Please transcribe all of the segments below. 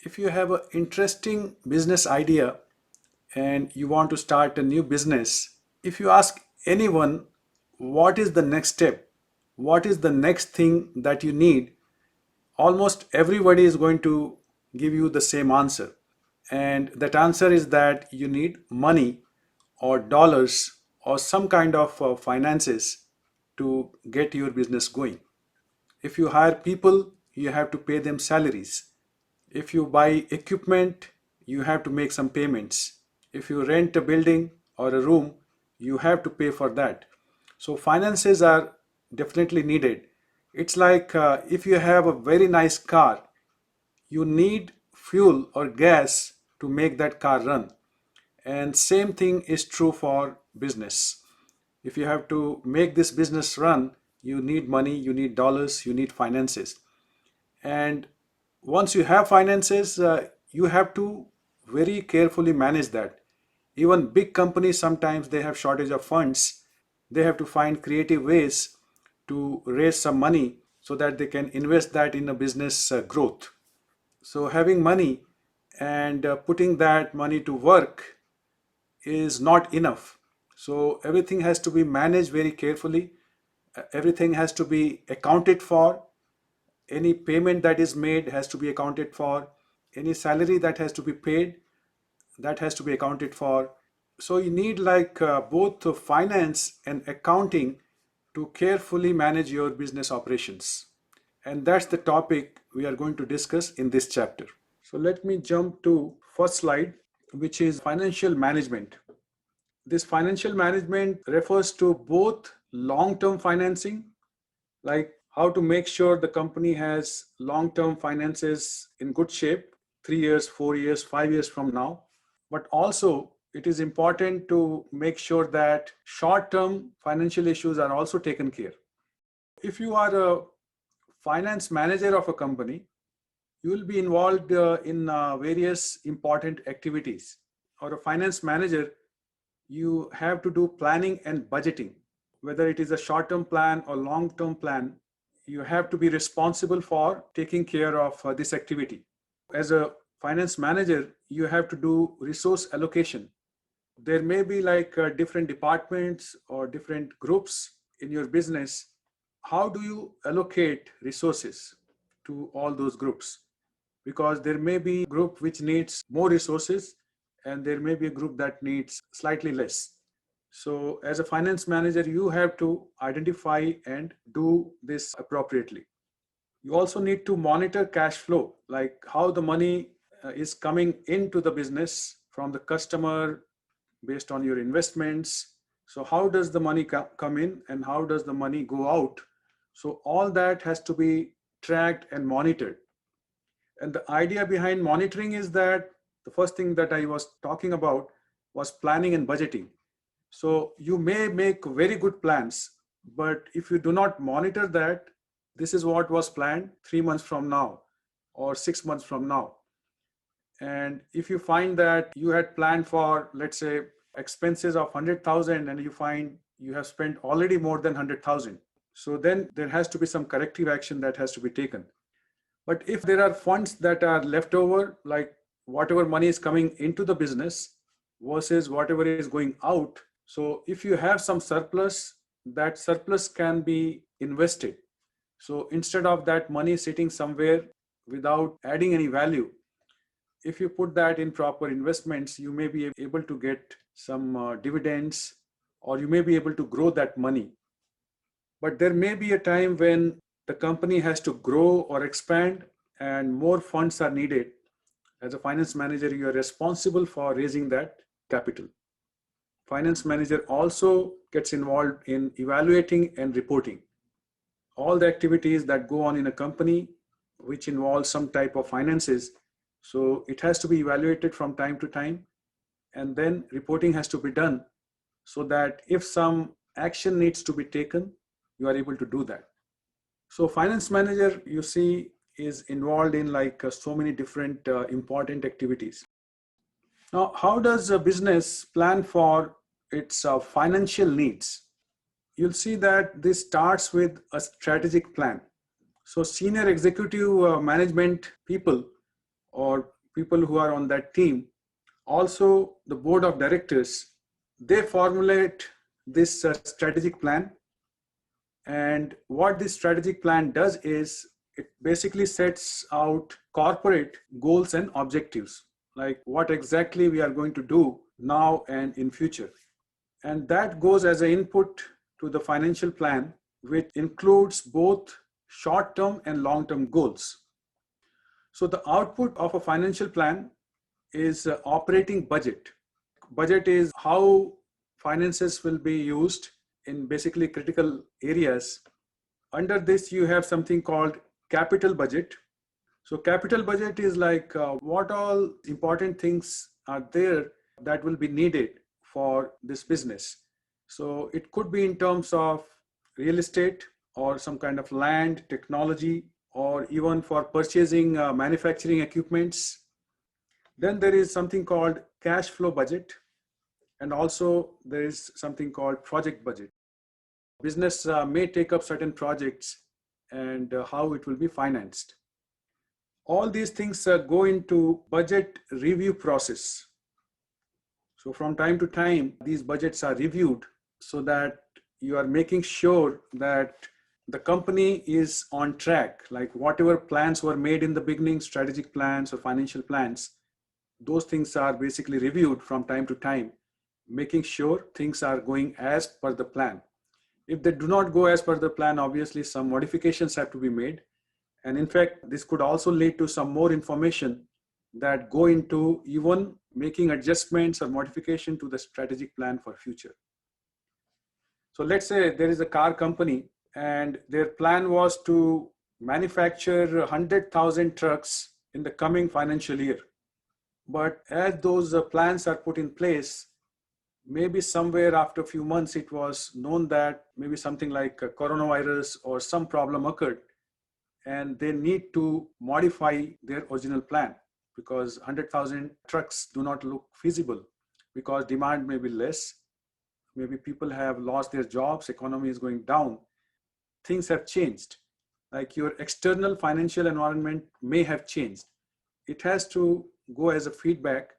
If you have an interesting business idea and you want to start a new business, if you ask anyone what is the next step, what is the next thing that you need, almost everybody is going to give you the same answer. And that answer is that you need money or dollars or some kind of finances to get your business going. If you hire people, you have to pay them salaries. If you buy equipment, you have to make some payments. If you rent a building or a room, you have to pay for that. So finances are definitely needed. It's like if you have a very nice car, you need fuel or gas to make that car run. And same thing is true for business. If you have to make this business run, you need money, you need dollars, you need finances. And once you have finances, you have to very carefully manage that. Even big companies, sometimes they have shortage of funds. They have to find creative ways to raise some money so that they can invest that in a business growth. So having money and putting that money to work is not enough. So everything has to be managed very carefully. Everything has to be accounted for. Any payment that is made has to be accounted for. Any salary that has to be paid, that has to be accounted for. So you need like both finance and accounting to carefully manage your business operations. And that's the topic we are going to discuss in this chapter. So let me jump to first slide, which is financial management. This financial management refers to both long-term financing, like how to make sure the company has long-term finances in good shape, 3 years, 4 years, 5 years from now. But also, it is important to make sure that short-term financial issues are also taken care. If you are a finance manager of a company, you will be involved in various important activities. Or a finance manager, you have to do planning and budgeting. Whether it is a short-term plan or long-term plan, you have to be responsible for taking care of this activity. As a finance manager, you have to do resource allocation. There may be like different departments or different groups in your business. How do you allocate resources to all those groups? Because there may be a group which needs more resources and there may be a group that needs slightly less. So as a finance manager, you have to identify and do this appropriately. You also need to monitor cash flow, like how the money is coming into the business from the customer based on your investments. So how does the money come in and how does the money go out? So all that has to be tracked and monitored. And the idea behind monitoring is that the first thing that I was talking about was planning and budgeting. So you may make very good plans, but if you do not monitor that, this is what was planned 3 months from now or 6 months from now. And if you find that you had planned for, let's say, expenses of 100,000 and you find you have spent already more than 100,000, so then there has to be some corrective action that has to be taken. But if there are funds that are left over, like whatever money is coming into the business versus whatever is going out, so if you have some surplus, that surplus can be invested. So instead of that money sitting somewhere without adding any value, if you put that in proper investments, you may be able to get some dividends, or you may be able to grow that money. But there may be a time when the company has to grow or expand and more funds are needed. As a finance manager, you are responsible for raising that capital. Finance manager also gets involved in evaluating and reporting all the activities that go on in a company which involves some type of finances. So it has to be evaluated from time to time, and then reporting has to be done so that if some action needs to be taken, you are able to do that. So finance manager, you see, is involved in like so many different important activities. Now, how does a business plan for its financial needs? You'll see that this starts with a strategic plan. So senior executive management people or people who are on that team, also the board of directors, they formulate this strategic plan. And what this strategic plan does is it basically sets out corporate goals and objectives, like what exactly we are going to do now and in future. And that goes as an input to the financial plan, which includes both short-term and long-term goals. So the output of a financial plan is operating budget. Budget is how finances will be used in basically critical areas. Under this, you have something called capital budget. So capital budget is like what all important things are there that will be needed for this business. So it could be in terms of real estate or some kind of land, technology, or even for purchasing manufacturing equipments. Then there is something called cash flow budget. And also there is something called project budget. Business may take up certain projects and how it will be financed. All these things go into budget review process. So from time to time, these budgets are reviewed so that you are making sure that the company is on track, like whatever plans were made in the beginning, strategic plans or financial plans, those things are basically reviewed from time to time, making sure things are going as per the plan. If they do not go as per the plan, obviously some modifications have to be made. And in fact, this could also lead to some more information that go into even making adjustments or modification to the strategic plan for future. So let's say there is a car company and their plan was to manufacture 100,000 trucks in the coming financial year. But as those plans are put in place, maybe somewhere after a few months, it was known that maybe something like a coronavirus or some problem occurred, and they need to modify their original plan because 100,000 trucks do not look feasible because demand may be less. Maybe people have lost their jobs, economy is going down. Things have changed. Like your external financial environment may have changed. It has to go as a feedback,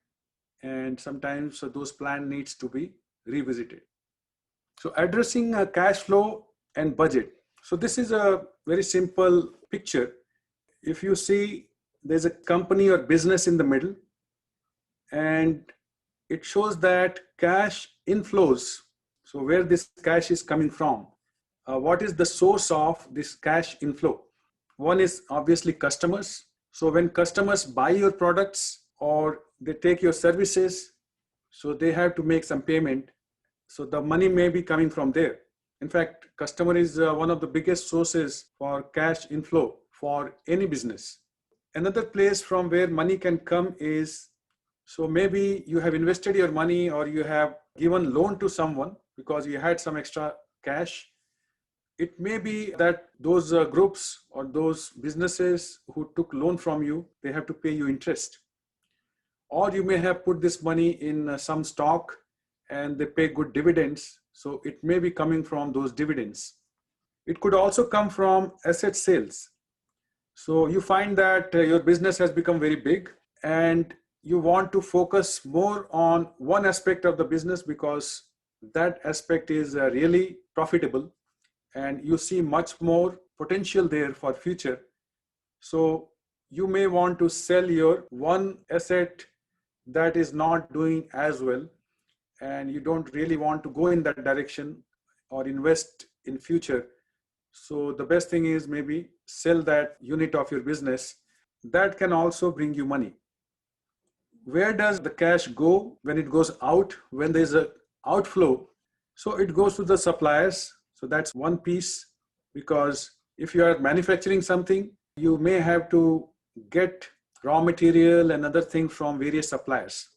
and sometimes those plan needs to be revisited. So addressing cash flow and budget. So this is a very simple picture. If you see, there's a company or business in the middle, and it shows that cash inflows. So where this cash is coming from, what is the source of this cash inflow? One is obviously customers. So when customers buy your products or they take your services, so they have to make some payment. So the money may be coming from there. In fact, customer is one of the biggest sources for cash inflow for any business. Another place from where money can come is, so maybe you have invested your money or you have given loan to someone because you had some extra cash. It may be that those groups or those businesses who took loan from you, they have to pay you interest. Or you may have put this money in some stock and they pay good dividends. So it may be coming from those dividends. It could also come from asset sales. So you find that your business has become very big and you want to focus more on one aspect of the business because that aspect is really profitable and you see much more potential there for future. So you may want to sell your one asset that is not doing as well and you don't really want to go in that direction or invest in future. So the best thing is maybe sell that unit of your business. That can also bring you money. Where does the cash go when it goes out, when there's an outflow? So it goes to the suppliers. So that's one piece, because if you are manufacturing something, you may have to get raw material and other things from various suppliers.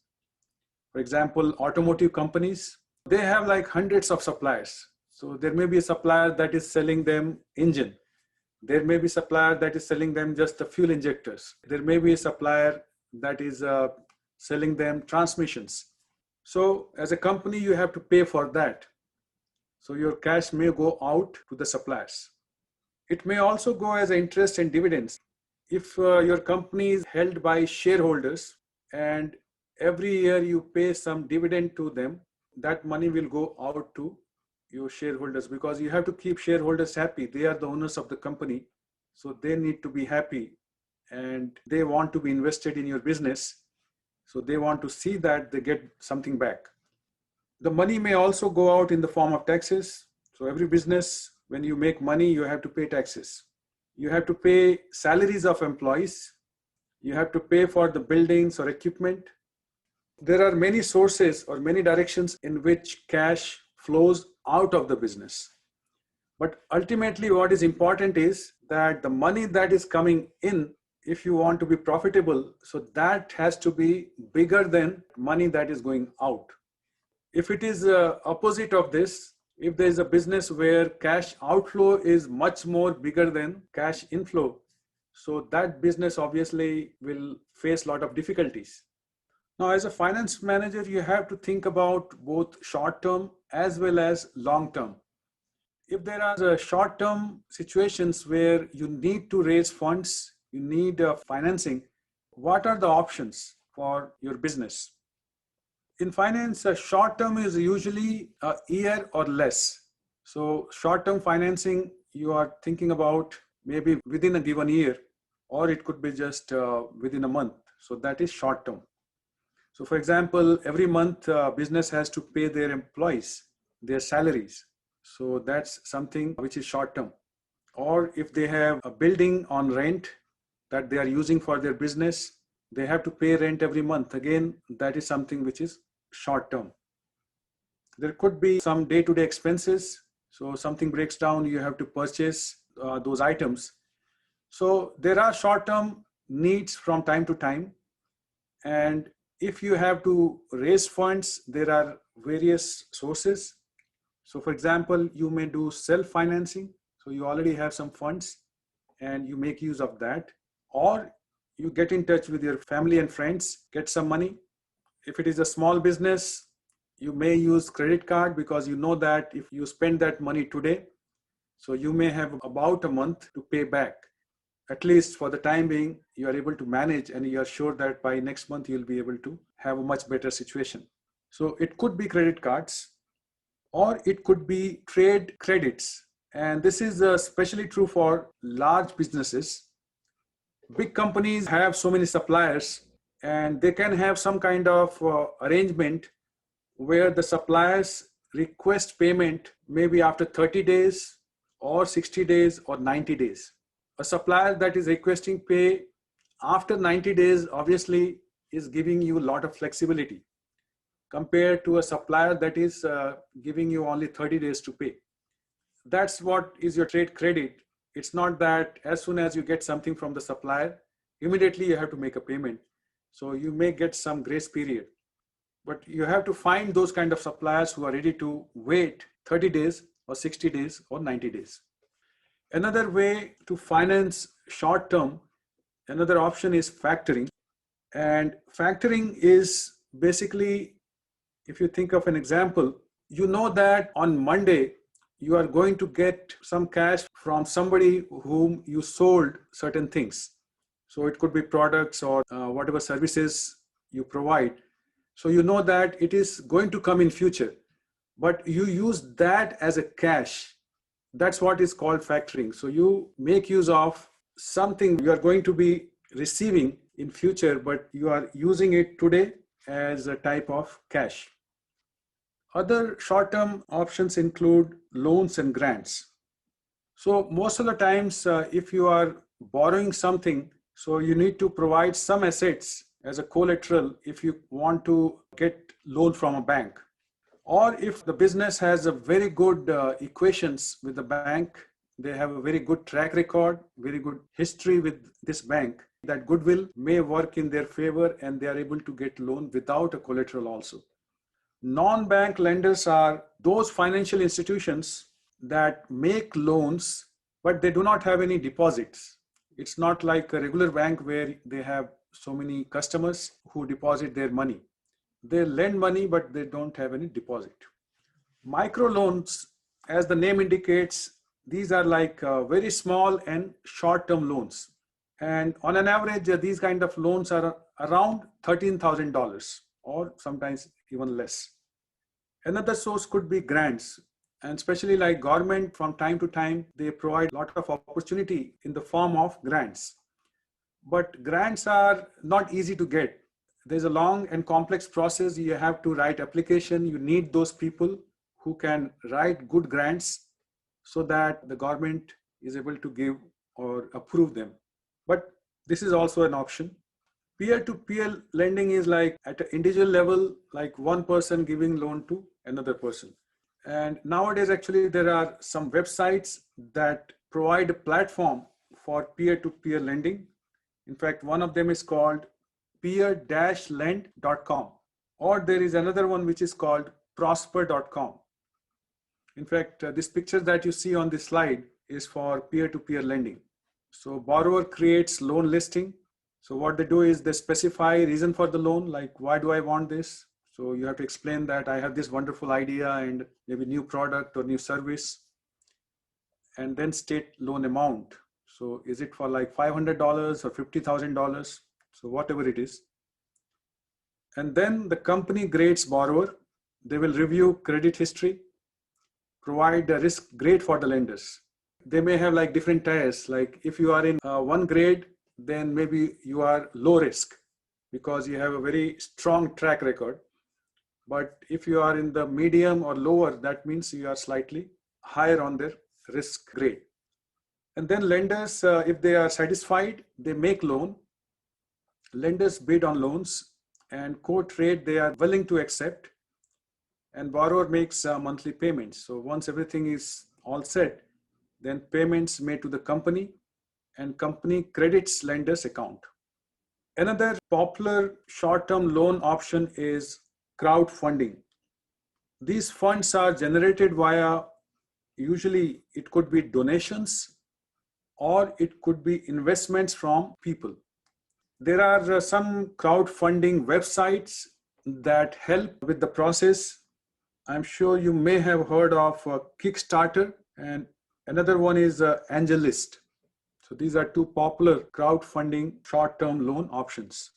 For example, automotive companies, they have like hundreds of suppliers. So there may be a supplier that is selling them engine. There may be a supplier that is selling them just the fuel injectors. There may be a supplier that is selling them transmissions. So as a company, you have to pay for that. So your cash may go out to the suppliers. It may also go as interest and dividends. If your company is held by shareholders and every year you pay some dividend to them, that money will go out to your shareholders, because you have to keep shareholders happy. They are the owners of the company, so they need to be happy and they want to be invested in your business. So they want to see that they get something back. The money may also go out in the form of taxes. So every business, when you make money, you have to pay taxes. You have to pay salaries of employees. You have to pay for the buildings or equipment. There are many sources or many directions in which cash flows out of the business. But ultimately, what is important is that the money that is coming in, if you want to be profitable, so that has to be bigger than money that is going out. If it is opposite of this, if there is a business where cash outflow is much more bigger than cash inflow, so that business obviously will face a lot of difficulties. Now, as a finance manager, you have to think about both short term as well as long term. If there are short term situations where you need to raise funds, you need financing, what are the options for your business? In finance, short term is usually a year or less. So short term financing, you are thinking about maybe within a given year, or it could be just within a month. So that is short term. So for example, every month business has to pay their employees their salaries. So that's something which is short term. Or if they have a building on rent that they are using for their business, they have to pay rent every month. Again, that is something which is short term. There could be some day-to-day expenses. So something breaks down, you have to purchase those items. So there are short-term needs from time to time. And if you have to raise funds, there are various sources. So for example, you may do self-financing. So you already have some funds and you make use of that. Or you get in touch with your family and friends, get some money. If it is a small business, you may use credit card, because you know that if you spend that money today, so you may have about a month to pay back. At least for the time being, you are able to manage and you are sure that by next month you'll be able to have a much better situation. So it could be credit cards, or it could be trade credits. And this is especially true for large businesses. Big companies have so many suppliers, and they can have some kind of arrangement where the suppliers request payment maybe after 30 days or 60 days or 90 days. A supplier that is requesting pay after 90 days obviously is giving you a lot of flexibility compared to a supplier that is giving you only 30 days to pay. That's what is your trade credit. It's not that as soon as you get something from the supplier, immediately you have to make a payment. So you may get some grace period, but you have to find those kind of suppliers who are ready to wait 30 days or 60 days or 90 days. Another way to finance short term, another option is factoring. And factoring is basically, if you think of an example, you know that on Monday, you are going to get some cash from somebody whom you sold certain things. So it could be products or whatever services you provide. So you know that it is going to come in future, but you use that as a cash. That's what is called factoring. So you make use of something you are going to be receiving in future, but you are using it today as a type of cash. Other short-term options include loans and grants. So most of the times, if you are borrowing something, so you need to provide some assets as a collateral if you want to get loan from a bank. Or if the business has a very good equations with the bank, they have a very good track record, very good history with this bank, that goodwill may work in their favor and they are able to get loan without a collateral also. Non-bank lenders are those financial institutions that make loans, but they do not have any deposits. It's not like a regular bank where they have so many customers who deposit their money. They lend money, but they don't have any deposit. Microloans, as the name indicates, these are like very small and short-term loans. And on an average, these kind of loans are around $13,000 or sometimes even less. Another source could be grants, and especially like government from time to time, they provide a lot of opportunity in the form of grants. But grants are not easy to get. There's a long and complex process. You have to write application. You need those people who can write good grants so that the government is able to give or approve them. But this is also an option. Peer-to-peer lending is like at an individual level, like one person giving loan to another person. And nowadays, actually, there are some websites that provide a platform for peer-to-peer lending. In fact, one of them is called peer-lend.com, or there is another one which is called prosper.com. In fact, this picture that you see on this slide is for peer-to-peer lending. So borrower creates loan listing. So what they do is they specify reason for the loan, like why do I want this? So you have to explain that I have this wonderful idea and maybe new product or new service, and then state loan amount. So is it for like $500 or $50,000? So whatever it is. And then the company grades borrower. They will review credit history, provide a risk grade for the lenders. They may have like different tiers. Like if you are in one grade, then maybe you are low risk because you have a very strong track record. But if you are in the medium or lower, that means you are slightly higher on their risk grade. And then lenders, if they are satisfied, they make loan. Lenders bid on loans and quote rate they are willing to accept, and borrower makes monthly payments. So once everything is all set, then payments made to the company and company credits lender's account. Another popular short-term loan option is crowdfunding. These funds are generated via, usually it could be donations or it could be investments from people. There are some crowdfunding websites that help with the process. I'm sure you may have heard of Kickstarter, and another one is AngelList. So these are two popular crowdfunding short-term loan options.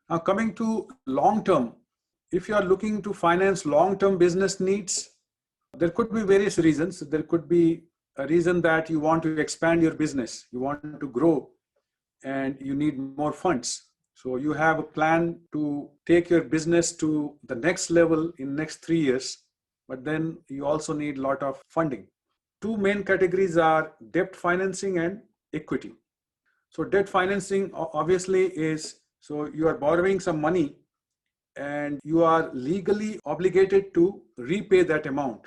Now coming to long-term, if you are looking to finance long-term business needs, there could be various reasons. There could be a reason that you want to expand your business, you want to grow, and you need more funds. So you have a plan to take your business to the next level in next 3 years, but then you also need a lot of funding. Two main categories are debt financing and equity. So debt financing obviously is, so you are borrowing some money and you are legally obligated to repay that amount.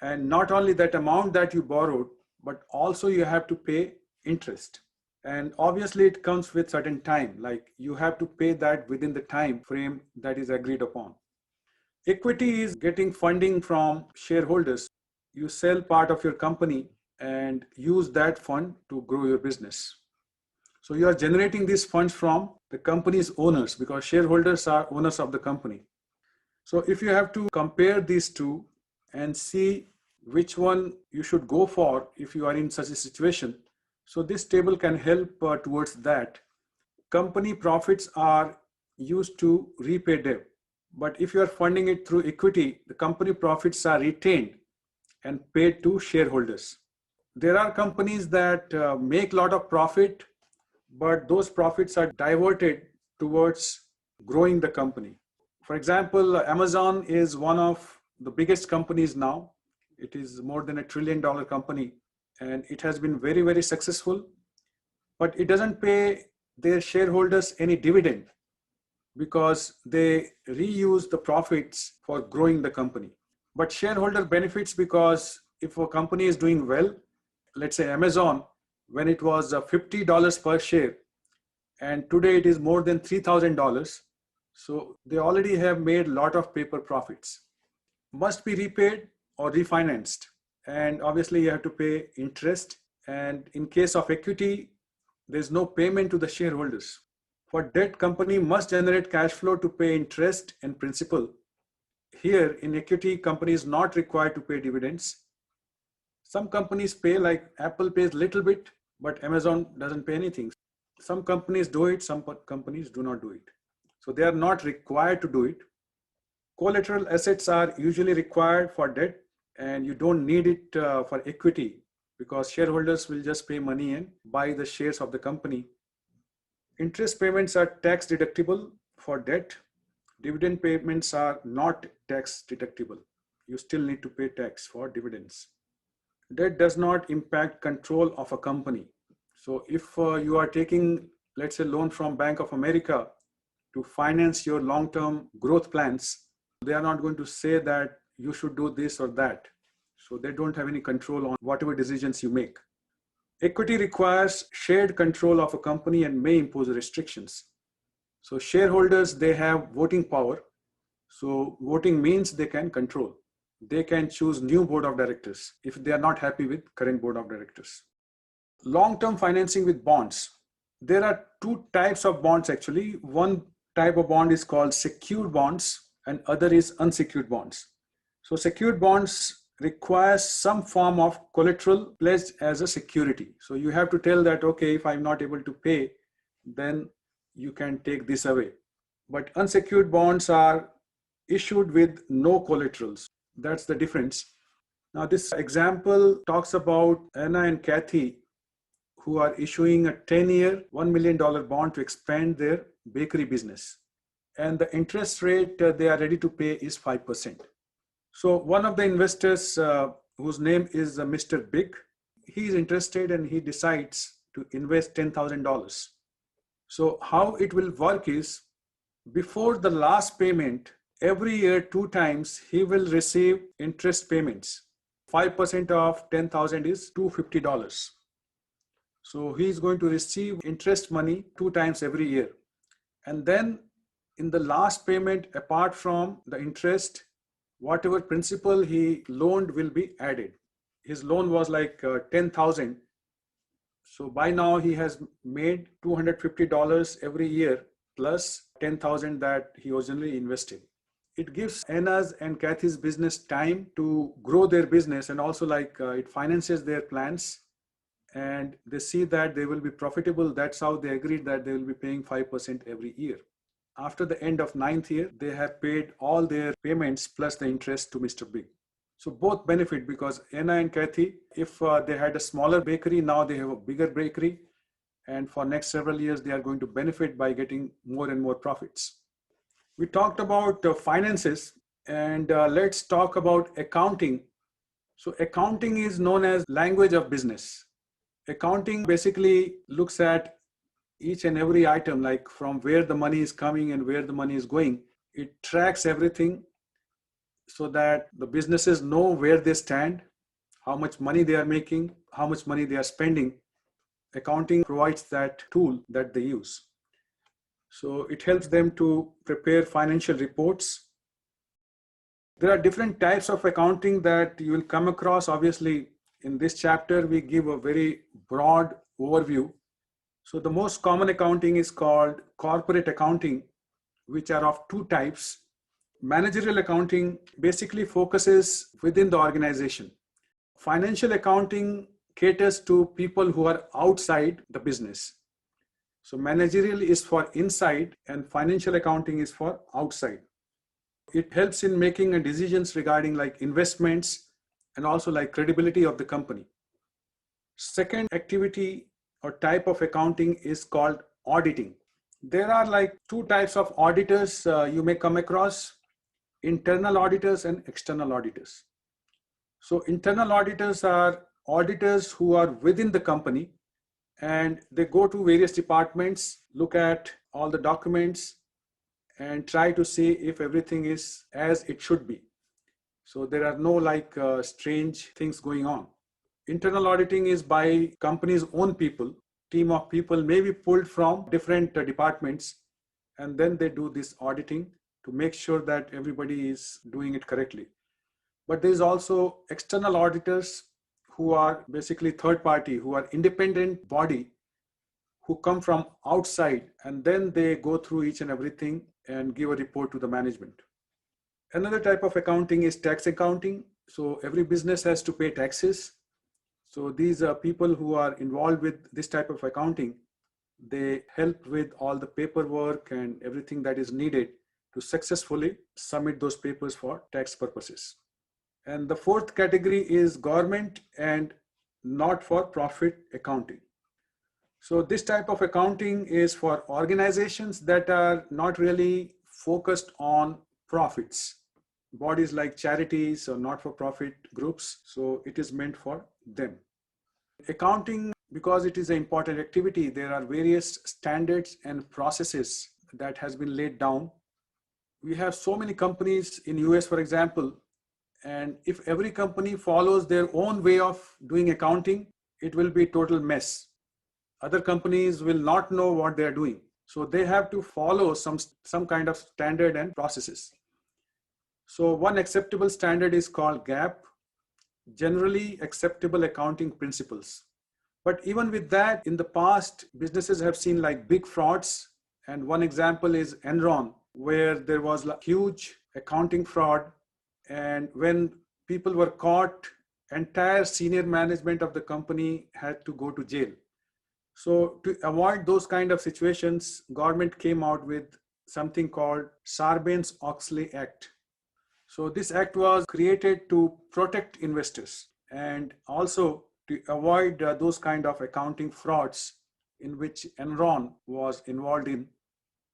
And not only that amount that you borrowed, but also you have to pay interest. And obviously it comes with certain time, like you have to pay that within the time frame that is agreed upon. Equity is getting funding from shareholders. You sell part of your company and use that fund to grow your business. So you are generating these funds from the company's owners because shareholders are owners of the company. So if you have to compare these two and see which one you should go for if you are in such a situation, so this table can help towards that. Company profits are used to repay debt. But if you are funding it through equity, the company profits are retained and paid to shareholders. There are companies that make a lot of profit, but those profits are diverted towards growing the company. For example, Amazon is one of the biggest companies now. It is more than $1 trillion company, and it has been very, very successful, but it doesn't pay their shareholders any dividend because they reuse the profits for growing the company. But shareholder benefits because if a company is doing well, let's say Amazon, when it was $50 per share, and today it is more than $3,000. So they already have made a lot of paper profits. Must be repaid or refinanced. And obviously you have to pay interest. And in case of equity, there's no payment to the shareholders. For debt, company must generate cash flow to pay interest and principal. Here in equity, company is not required to pay dividends. Some companies pay, like Apple pays little bit, but Amazon doesn't pay anything. Some companies do it, some companies do not do it. So they are not required to do it. Collateral assets are usually required for debt, and you don't need it for equity, because shareholders will just pay money and buy the shares of the company. Interest payments are tax deductible for debt. Dividend payments are not tax deductible. You still need to pay tax for dividends. Debt does not impact control of a company. So if you are taking, let's say, loan from Bank of America to finance your long-term growth plans, they are not going to say that you should do this or that. So they don't have any control on whatever decisions you make. Equity requires shared control of a company and may impose restrictions. So shareholders, they have voting power. So voting means they can control. They can choose new board of directors if they are not happy with current board of directors. Long-term financing with bonds. There are two types of bonds actually. One type of bond is called secured bonds and other is unsecured bonds. So secured bonds requires some form of collateral pledged as a security. So you have to tell that, okay, if I'm not able to pay, then you can take this away. But unsecured bonds are issued with no collaterals. That's the difference. Now this example talks about Anna and Kathy, who are issuing a 10-year, $1 million bond to expand their bakery business. And the interest rate they are ready to pay is 5%. So one of the investors, whose name is Mr. Big, he is interested and he decides to invest $10,000. So how it will work is, before the last payment, every year 2 times he will receive interest payments. 5% of 10,000 is $250. So he is going to receive interest money 2 times every year. And then in the last payment, apart from the interest, whatever principal he loaned will be added. His loan was like 10,000. So by now he has made $250 every year plus 10,000 that he originally invested. It gives Anna's and Kathy's business time to grow their business, and also it finances their plans, and they see that they will be profitable. That's how they agreed that they will be paying 5% every year. After the end of 9th year, they have paid all their payments plus the interest to Mr. Big. So both benefit, because Anna and Kathy, if they had a smaller bakery, now they have a bigger bakery. And for next several years, they are going to benefit by getting more and more profits. We talked about finances, and let's talk about accounting. So accounting is known as language of business. Accounting basically looks at each and every item, like from where the money is coming and where the money is going. It tracks everything so that the businesses know where they stand, how much money they are making, how much money they are spending. Accounting provides that tool that they use. So it helps them to prepare financial reports. There are different types of accounting that you will come across. Obviously, in this chapter, we give a very broad overview. So the most common accounting is called corporate accounting, which are of two types. Managerial accounting basically focuses within the organization. Financial accounting caters to people who are outside the business. So managerial is for inside and financial accounting is for outside. It helps in making decisions regarding like investments and also like credibility of the company. Second activity or type of accounting is called auditing. There are like two types of auditors you may come across: internal auditors and external auditors. So internal auditors are auditors who are within the company, and they go to various departments, look at all the documents and try to see if everything is as it should be. So there are no strange things going on. Internal auditing is by company's own people. Team of people may be pulled from different departments, and then they do this auditing to make sure that everybody is doing it correctly. But there is also external auditors who are basically third party, who are independent body, who come from outside, and then they go through each and everything and give a report to the management. Another type of accounting is tax accounting. So every business has to pay taxes. So these are people who are involved with this type of accounting. They help with all the paperwork and everything that is needed to successfully submit those papers for tax purposes. And the fourth category is government and not-for-profit accounting. So this type of accounting is for organizations that are not really focused on profits. Bodies like charities or not-for-profit groups, so it is meant for them. Accounting, because it is an important activity, there are various standards and processes that has been laid down. We have so many companies in US, for example, and if every company follows their own way of doing accounting, it will be total mess. Other companies will not know what they are doing. So they have to follow some kind of standard and processes. So one acceptable standard is called GAAP, Generally Acceptable Accounting Principles. But even with that, in the past, businesses have seen like big frauds. And one example is Enron, where there was a huge accounting fraud. And when people were caught, entire senior management of the company had to go to jail. So to avoid those kind of situations, government came out with something called Sarbanes-Oxley Act. So this act was created to protect investors and also to avoid those kind of accounting frauds in which Enron was involved in.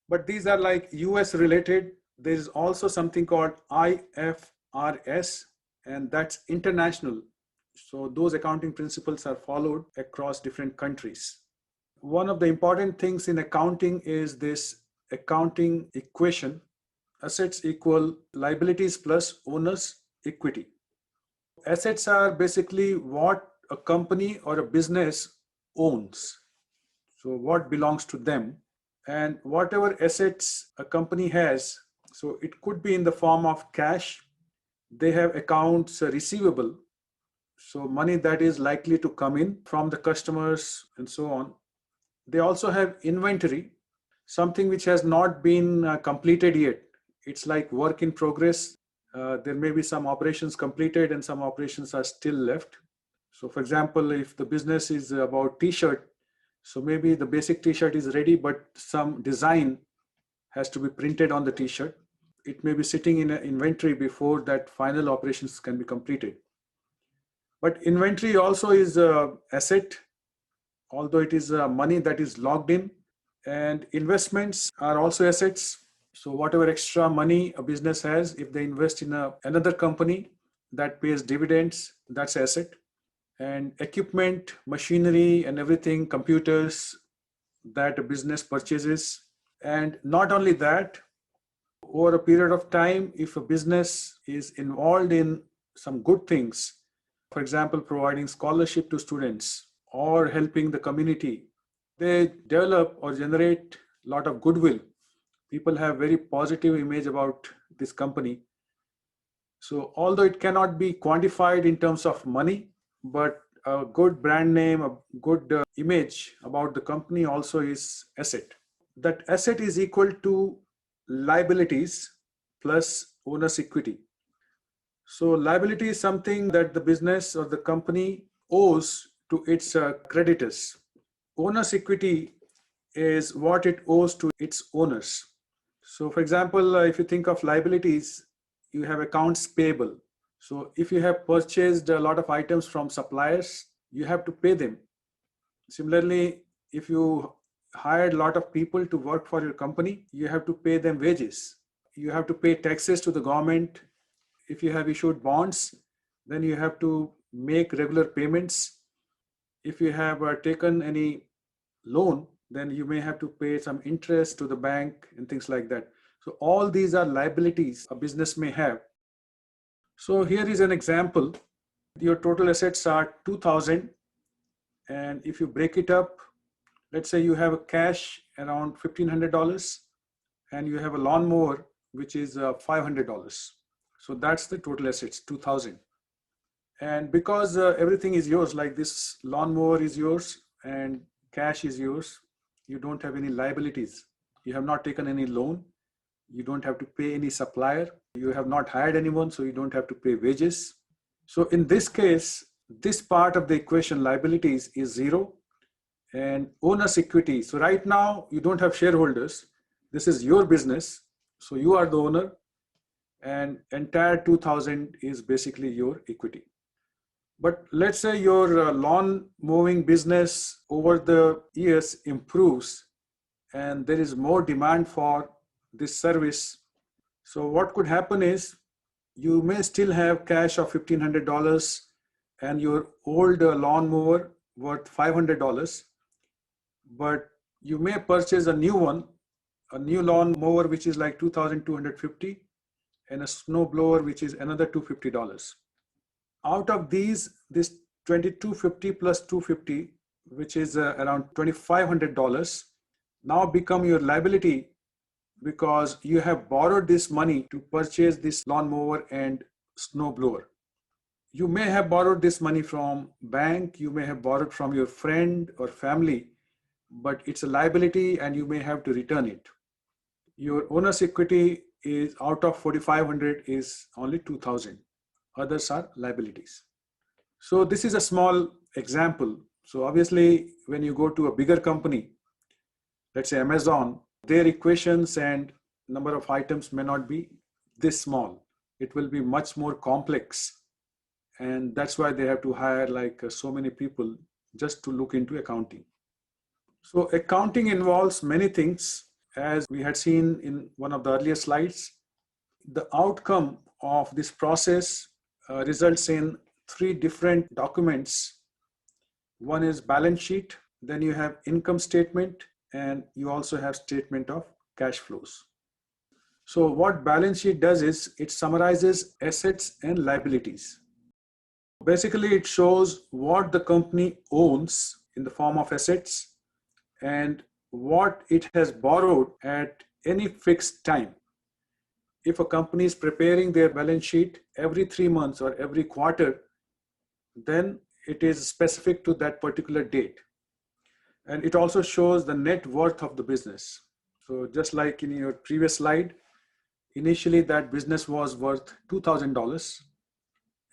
But these are like US related. There is also something called IFRS, and that's international. So those accounting principles are followed across different countries. One of the important things in accounting is this accounting equation: assets equal liabilities plus owner's equity. Assets are basically what a company or a business owns. So what belongs to them, and whatever assets a company has, so it could be in the form of cash. They have accounts receivable, so money that is likely to come in from the customers and so on. They also have inventory, something which has not been completed yet. It's like work in progress. There may be some operations completed and some operations are still left. So for example, if the business is about t-shirt, so maybe the basic t-shirt is ready, but some design has to be printed on the t-shirt. It may be sitting in an inventory before that final operations can be completed. But inventory also is an asset, although it is money that is logged in, and investments are also assets. So whatever extra money a business has, if they invest in another company that pays dividends, that's asset. And equipment, machinery and everything, computers that a business purchases. And not only that, over a period of time, if a business is involved in some good things, for example, providing scholarship to students or helping the community, they develop or generate a lot of goodwill. People have very positive image about this company. So although it cannot be quantified in terms of money, but a good brand name, a good image about the company also is asset. That asset is equal to liabilities plus owner's equity. So liability is something that the business or the company owes to its creditors. Owner's equity is what it owes to its owners. So for example, if you think of liabilities, you have accounts payable. So if you have purchased a lot of items from suppliers, you have to pay them. Similarly, if you hired a lot of people to work for your company, you have to pay them wages. You have to pay taxes to the government. If you have issued bonds, then you have to make regular payments. If you have taken any loan, then you may have to pay some interest to the bank and things like that. So all these are liabilities a business may have. So here is an example. Your total assets are 2,000, and if you break it up, let's say you have a cash around $1,500 and you have a lawnmower which is $500. So that's the total assets, 2,000. And because everything is yours, like this lawnmower is yours and cash is yours, you don't have any liabilities. You have not taken any loan. You don't have to pay any supplier. You have not hired anyone, so you don't have to pay wages. So in this case, this part of the equation, liabilities, is zero, And owner's equity. So right now you don't have shareholders. This is your business. So you are the owner, and entire 2000 is basically your equity. But let's say your lawn mowing business over the years improves and there is more demand for this service. So what could happen is you may still have cash of $1,500 and your old lawn mower worth $500, but you may purchase a new one, a new lawn mower which is like 2,250, and a snow blower which is another $250. Out of these, this 2250 plus 250, which is around $2,500, now become your liability because you have borrowed this money to purchase this lawnmower and snow blower. You may have borrowed this money from bank, you may have borrowed from your friend or family, but it's a liability and you may have to return it. Your owner's equity is out of 4,500 is only 2,000. Others are liabilities. So this is a small example. So obviously when you go to a bigger company, let's say Amazon, their equations and number of items may not be this small. It will be much more complex. And that's why they have to hire like so many people just to look into accounting. So accounting involves many things, as we had seen in one of the earlier slides. The outcome of this process results in three different documents. One is balance sheet, then you have income statement, and you also have statement of cash flows. So what balance sheet does is it summarizes assets and liabilities. Basically, it shows what the company owns in the form of assets and what it has borrowed at any fixed time. If a company is preparing their balance sheet every 3 months or every quarter, then it is specific to that particular date. And it also shows the net worth of the business. So just like in your previous slide, initially that business was worth $2,000,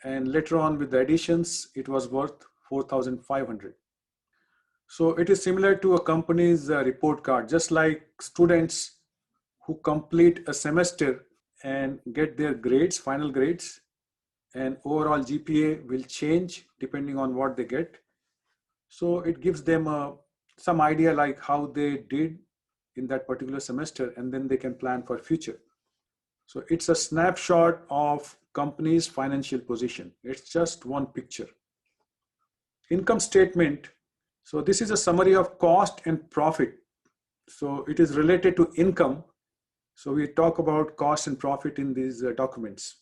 and later on with the additions, it was worth $4,500. So it is similar to a company's report card, just like students who complete a semester and get their grades, final grades, and overall GPA will change depending on what they get. So it gives them some idea like how they did in that particular semester, and then they can plan for future. So it's a snapshot of company's financial position. It's just one picture. Income statement. So this is a summary of cost and profit. So it is related to income. So we talk about cost and profit in these documents.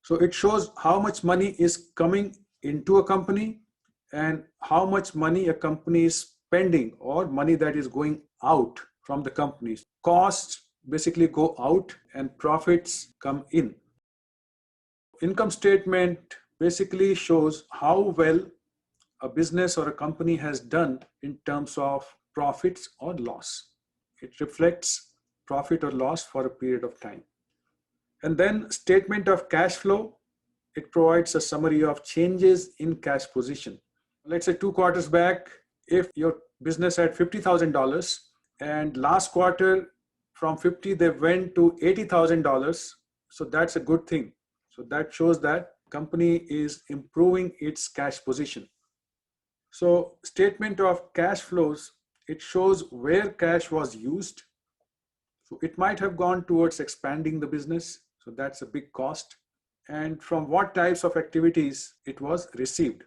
So it shows how much money is coming into a company and how much money a company is spending, or money that is going out from the companies. Costs basically go out and profits come in. Income statement basically shows how well a business or a company has done in terms of profits or loss. It reflects profit or loss for a period of time. And then statement of cash flow, it provides a summary of changes in cash position. Let's say 2 quarters back, if your business had $50,000 and last quarter from 50 they went to $80,000, so that's a good thing. So that shows that company is improving its cash position. So statement of cash flows, it shows where cash was used. So it might have gone towards expanding the business. So that's a big cost. And from what types of activities it was received.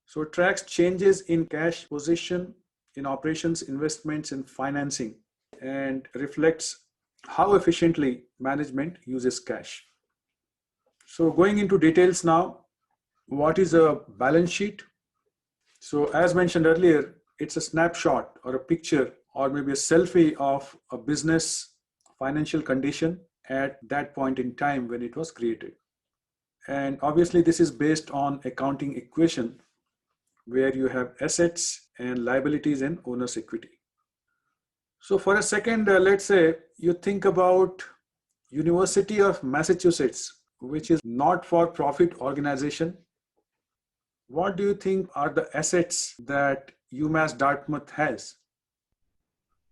So it tracks changes in cash position, in operations, investments, and financing, and reflects how efficiently management uses cash. So going into details now, what is a balance sheet? So as mentioned earlier, it's a snapshot or a picture or maybe a selfie of a business financial condition at that point in time when it was created. And obviously this is based on accounting equation where you have assets and liabilities and owner's equity. So for a second, let's say you think about University of Massachusetts, which is not for profit organization. What do you think are the assets that UMass Dartmouth has?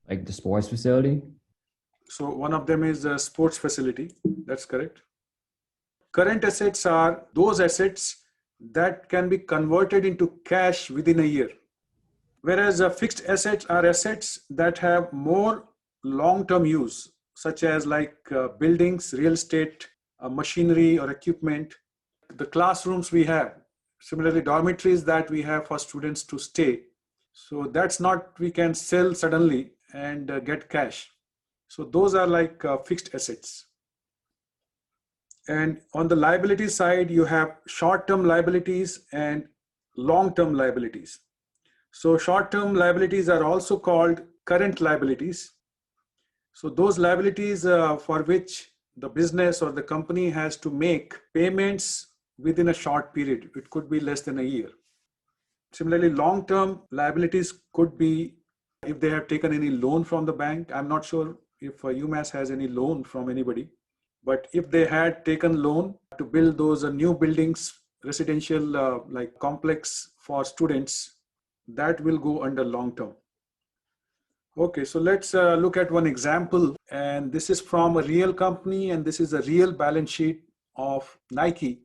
Like the sports facility? So one of them is a sports facility. That's correct. Current assets are those assets that can be converted into cash within a year. Whereas fixed assets are assets that have more long-term use, such as like buildings, real estate, machinery or equipment, the classrooms we have, similarly dormitories that we have for students to stay. So that's not we can sell suddenly and get cash. So those are like fixed assets. And on the liability side, you have short-term liabilities and long-term liabilities. So short-term liabilities are also called current liabilities. So those liabilities for which the business or the company has to make payments within a short period. It could be less than a year. Similarly, long-term liabilities could be if they have taken any loan from the bank. I'm not sure if UMass has any loan from anybody, but if they had taken loan to build those new buildings, residential like complex for students, that will go under long term. Okay, so let's look at one example, and this is from a real company, and this is a real balance sheet of Nike.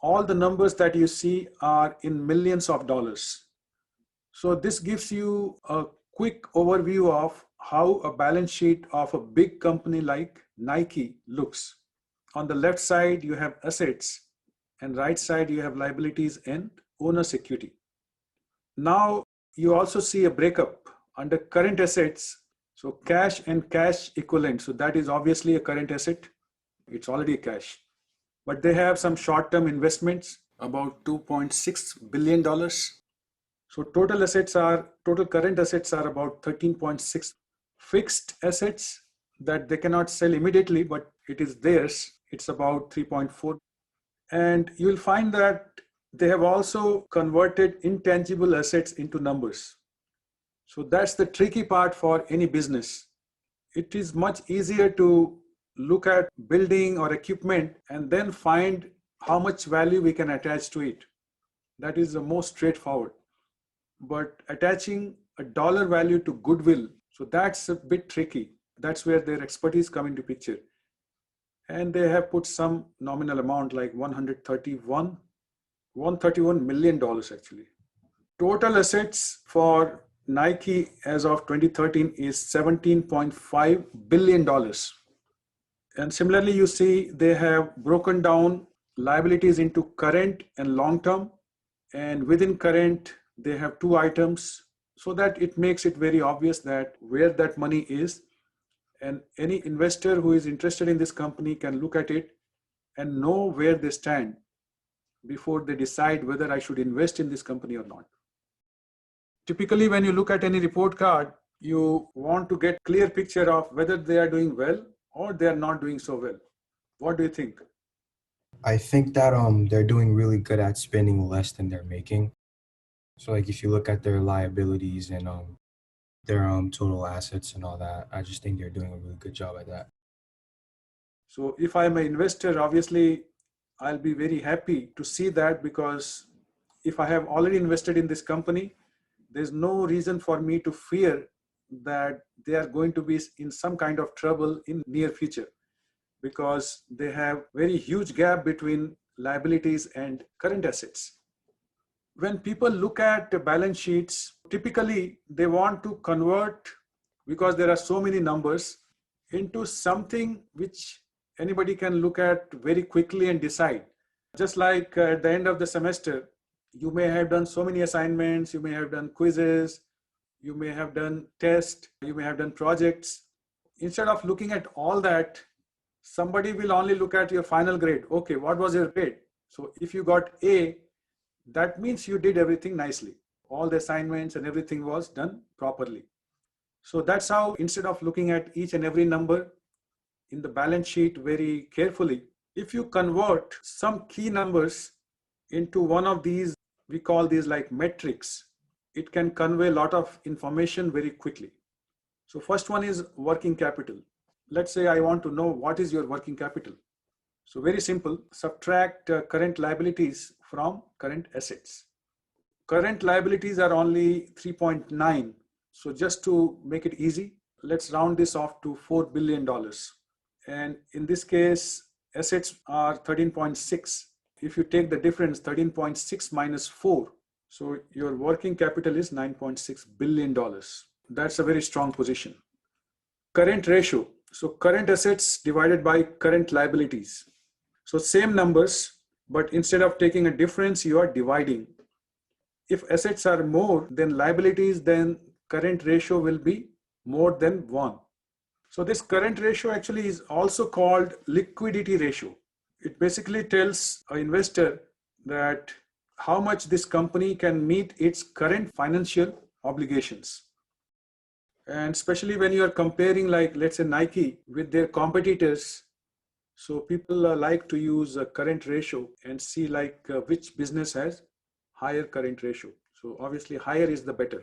All the numbers that you see are in millions of dollars. So this gives you a quick overview of how a balance sheet of a big company like Nike looks. On the left side, you have assets, and right side, you have liabilities and owner's equity. Now, you also see a breakup under current assets. So cash and cash equivalent. So that is obviously a current asset. It's already cash. But they have some short-term investments, about $2.6 billion. So total current assets are about 13.6. Fixed assets that they cannot sell immediately, but it is theirs. It's about 3.4. And you'll find that they have also converted intangible assets into numbers. So that's the tricky part for any business. It is much easier to look at building or equipment and then find how much value we can attach to it. That is the most straightforward. But attaching a dollar value to goodwill, so that's a bit tricky. That's where their expertise come into picture. And they have put some nominal amount like $131 million actually. Total assets for Nike as of 2013 is $17.5 billion. And similarly, you see they have broken down liabilities into current and long term. And within current, they have two items so that it makes it very obvious that where that money is. And any investor who is interested in this company can look at it and know where they stand before they decide whether I should invest in this company or not. Typically, when you look at any report card, you want to get clear picture of whether they are doing well or they are not doing so well. What do you think? I think that they're doing really good at spending less than they're making. So like if you look at their liabilities and their total assets and all that, I just think they're doing a really good job at that. So if I'm an investor, obviously I'll be very happy to see that, because if I have already invested in this company, there's no reason for me to fear that they are going to be in some kind of trouble in near future, because they have very huge gap between liabilities and current assets. When people look at balance sheets, typically they want to convert, because there are so many numbers, into something which anybody can look at very quickly and decide. Just like at the end of the semester, you may have done so many assignments, you may have done quizzes, you may have done tests, you may have done projects. Instead of looking at all that, somebody will only look at your final grade. Okay, what was your grade? So if you got A, that means you did everything nicely. All the assignments and everything was done properly. So that's how, instead of looking at each and every number in the balance sheet very carefully, if you convert some key numbers into one of these, we call these like metrics, it can convey a lot of information very quickly. So first one is working capital. Let's say I want to know what is your working capital. So very simple, subtract current liabilities from current assets. Current liabilities are only 3.9. So just to make it easy, let's round this off to $4 billion. And in this case, assets are 13.6. If you take the difference, 13.6 minus 4, so your working capital is $9.6 billion. That's a very strong position. Current ratio. So current assets divided by current liabilities. So same numbers, but instead of taking a difference, you are dividing. If assets are more than liabilities, then current ratio will be more than 1. So this current ratio actually is also called liquidity ratio. It basically tells an investor that how much this company can meet its current financial obligations. And especially when you are comparing, like, let's say Nike with their competitors, so people like to use a current ratio and see which business has higher current ratio. So obviously higher is the better.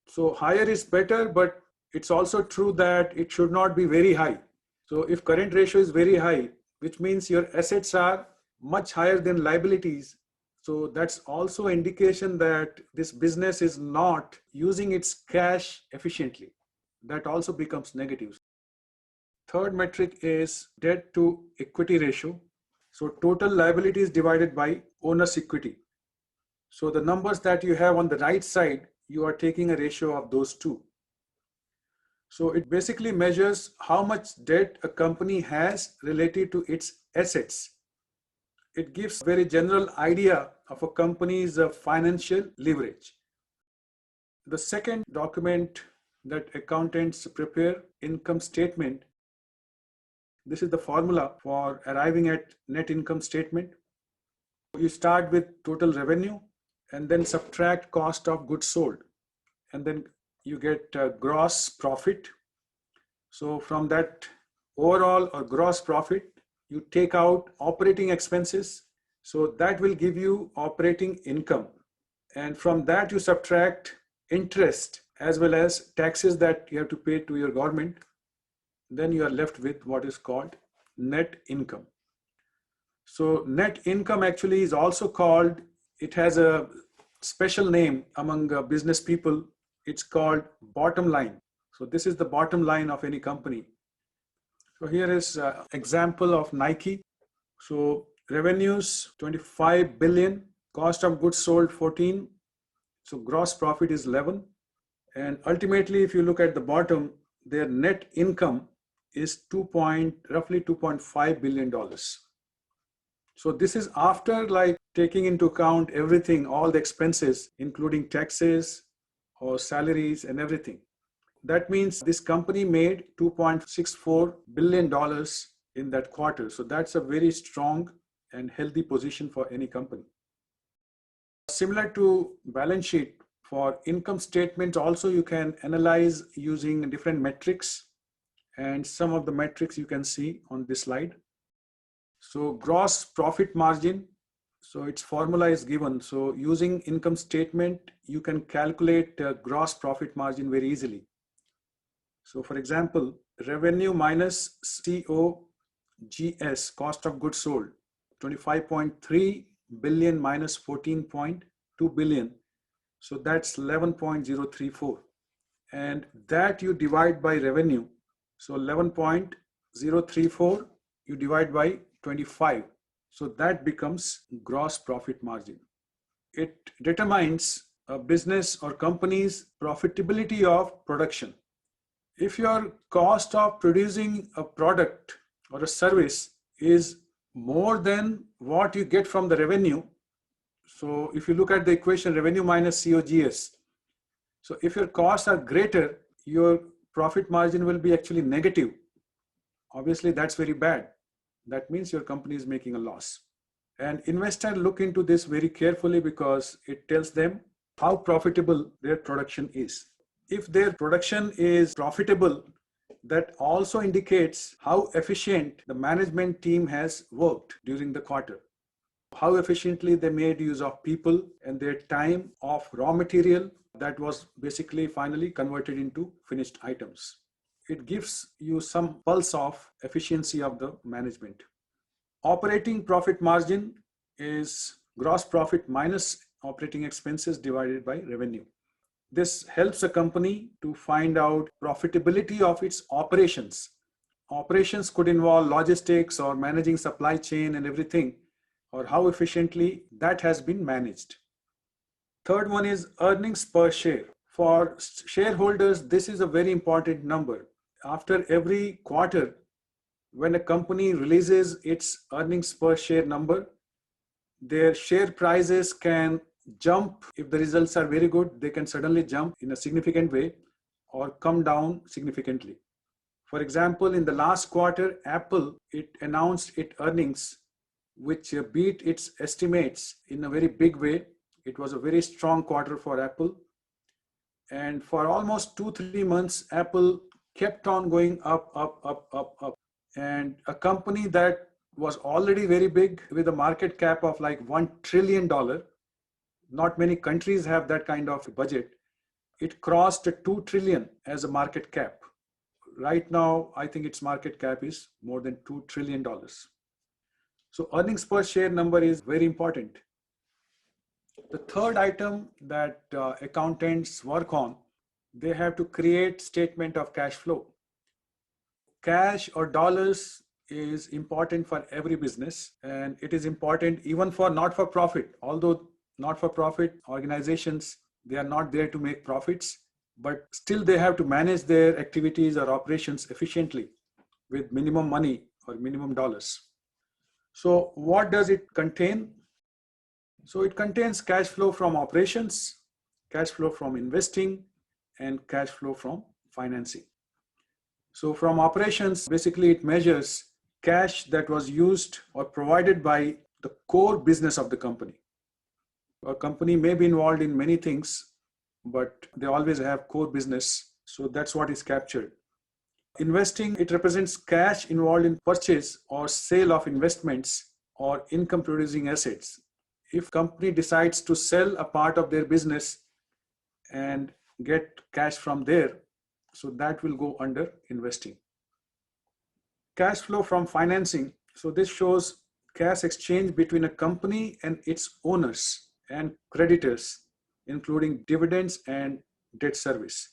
So higher is better, but it's also true that it should not be very high. So if current ratio is very high, which means your assets are much higher than liabilities, so that's also an indication that this business is not using its cash efficiently. That also becomes negative. Third metric is debt to equity ratio. So total liabilities divided by owner's equity. So the numbers that you have on the right side, you are taking a ratio of those two. So it basically measures how much debt a company has related to its assets. It gives a very general idea of a company's financial leverage. The second document that accountants prepare, income statement. This is the formula for arriving at net income statement. You start with total revenue and then subtract cost of goods sold, and then you get gross profit. So from that overall or gross profit, you take out operating expenses. So that will give you operating income. And from that you subtract interest as well as taxes that you have to pay to your government. Then you are left with what is called net income. So net income actually is also called, it has a special name among business people. It's called bottom line. So this is the bottom line of any company. So here is an example of Nike. So revenues 25 billion, cost of goods sold 14, so gross profit is 11. And ultimately, if you look at the bottom, their net income is roughly $2.5 billion. So this is after taking into account everything, all the expenses, including taxes or salaries and everything. That means this company made $2.64 billion in that quarter. So that's a very strong and healthy position for any company. Similar to balance sheet, for income statements also you can analyze using different metrics, and some of the metrics you can see on this slide. So gross profit margin, so its formula is given. So using income statement, you can calculate gross profit margin very easily. So for example, revenue minus COGS, cost of goods sold, 25.3 billion minus 14.2 billion. So that's 11.034. And that you divide by revenue. So 11.034 you divide by 25. So that becomes gross profit margin. It determines a business or company's profitability of production. If your cost of producing a product or a service is more than what you get from the revenue, so if you look at the equation revenue minus COGS, so if your costs are greater, your profit margin will be actually negative. Obviously, that's very bad. That means your company is making a loss. And investors look into this very carefully because it tells them how profitable their production is. If their production is profitable, that also indicates how efficient the management team has worked during the quarter, how efficiently they made use of people and their time of raw material that was basically finally converted into finished items. It gives you some pulse of efficiency of the management. Operating profit margin is gross profit minus operating expenses divided by revenue. This helps a company to find out profitability of its operations. Operations could involve logistics or managing supply chain and everything, or how efficiently that has been managed. Third one is earnings per share. For shareholders, this is a very important number. After every quarter, when a company releases its earnings per share number, their share prices can jump. If the results are very good, they can suddenly jump in a significant way or come down significantly. For example, in the last quarter, Apple, it announced its earnings, which beat its estimates in a very big way. It was a very strong quarter for Apple. And for almost 2-3 months, Apple kept on going up, up, up, up, up. And a company that was already very big with a market cap of like $1 trillion, not many countries have that kind of budget. It crossed 2 trillion as a market cap. Right now, I think its market cap is more than $2 trillion. So earnings per share number is very important. The third item that accountants work on, they have to create statement of cash flow. Cash or dollars is important for every business, and it is important even for not-for-profit. Although not-for-profit organizations, they are not there to make profits, but still they have to manage their activities or operations efficiently with minimum money or minimum dollars. So what does it contain? So it contains cash flow from operations, cash flow from investing, and cash flow from financing. So from operations, basically it measures cash that was used or provided by the core business of the company. A company may be involved in many things, but they always have core business. So that's what is captured. Investing, it represents cash involved in purchase or sale of investments or income producing assets. If company decides to sell a part of their business and get cash from there, so that will go under investing. Cash flow from financing. So this shows cash exchange between a company and its owners and creditors, including dividends and debt service.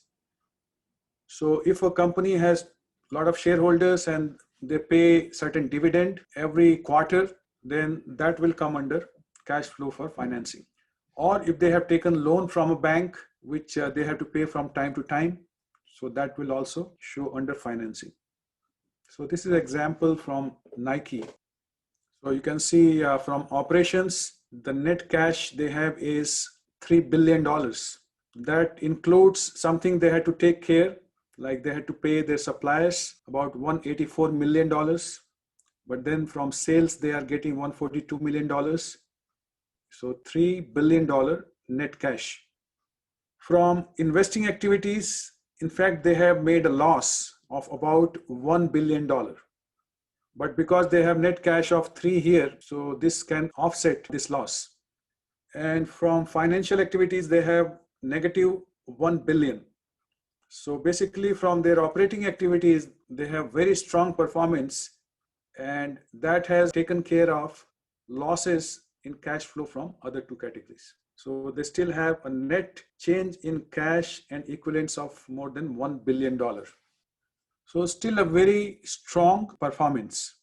So if a company has a lot of shareholders and they pay certain dividend every quarter, then that will come under cash flow for financing. Or if they have taken loan from a bank, which they have to pay from time to time, so that will also show under financing. So this is an example from Nike. So you can see from operations, the net cash they have is $3 billion. That includes something they had to take care, like they had to pay their suppliers about $184 million. But then from sales, they are getting $142 million. So $3 billion net cash. From investing activities, in fact, they have made a loss of about $1 billion. But because they have net cash of 3 here, so this can offset this loss. And from financial activities, they have negative 1 billion. So basically from their operating activities, they have very strong performance, and that has taken care of losses in cash flow from other 2 categories. So they still have a net change in cash and equivalents of more than $1 billion. So still a very strong performance.